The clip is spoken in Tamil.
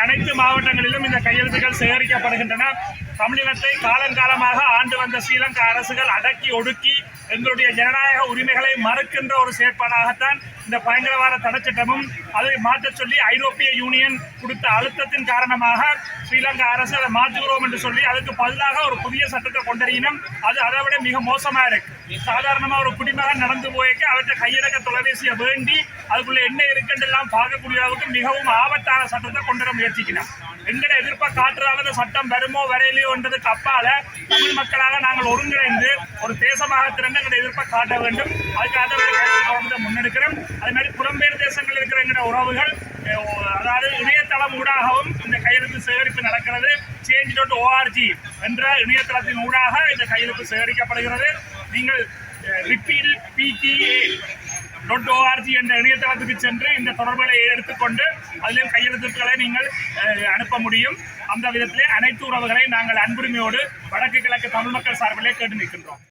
அனைத்து மாவட்டங்களிலும் இந்த கையெழுத்துக்கள் சேகரிக்கப்படுகின்றன. தமிழினத்தை காலங்காலமாக ஆண்டு வந்த ஸ்ரீலங்கா அரசுகள் அடக்கி ஒடுக்கி எங்களுடைய ஜனநாயக உரிமைகளை மறுக்கின்ற ஒரு செயற்பாடாகத்தான் இந்த பயங்கரவாத தடைச்சட்டமும் அதை மாற்றச் சொல்லி ஐரோப்பிய யூனியன் கொடுத்த அழுத்தத்தின் காரணமாக ஸ்ரீலங்கா அரசு அதை மாற்றுகிறோம் என்று சொல்லி அதுக்கு பதிலாக ஒரு புதிய சட்டத்தை கொண்டறியினம். அது அதை விட மிக மோசமாக இருக்கு. சாதாரணமாக ஒரு குடிமகன் நடந்து போய்க்கு அவற்றை கையடக்க தொலைபேசியை வேண்டி அதுக்குள்ள என்ன இருக்குன்றெல்லாம் பார்க்கக்கூடிய அளவுக்கு மிகவும் ஆபத்தான சட்டத்தை கொண்டு வர முயற்சிக்கணும். எங்கட எதிர்ப்பை காட்டுறாங்க சட்டம் வருமோ வரையிலையோ என்றதுக்கு அப்பால தமிழ் மக்களாக நாங்கள் ஒருங்கிணைந்து ஒரு தேசமாக திறந்து எங்களுடைய எதிர்ப்பை காட்ட வேண்டும். அதுக்காக முன்னெடுக்கிறோம். அதே மாதிரி புலம்பெயர் தேசங்கள் இருக்கிற எங்களுடைய உறவுகள், அதாவது இணையதளம் ஊடாகவும் இந்த கையெழுத்து சேகரிப்பு நடக்கிறது. change.org என்ற இணையதளத்தின் ஊடாக இந்த கையெழுத்து சேகரிக்கப்படுகிறது. நீங்கள் repeal.pta.org என்ற இணையதளத்துக்கு சென்று இந்த தொடர்புகளை எடுத்துக்கொண்டு அதிலும் கையெழுத்துக்களை நீங்கள் அனுப்ப முடியும். அந்த விதத்திலே அனைத்து உறவுகளை நாங்கள் அன்புரிமையோடு வடக்கு கிழக்கு தமிழ் மக்கள் சார்பிலே கேட்டு நிற்கின்றோம்.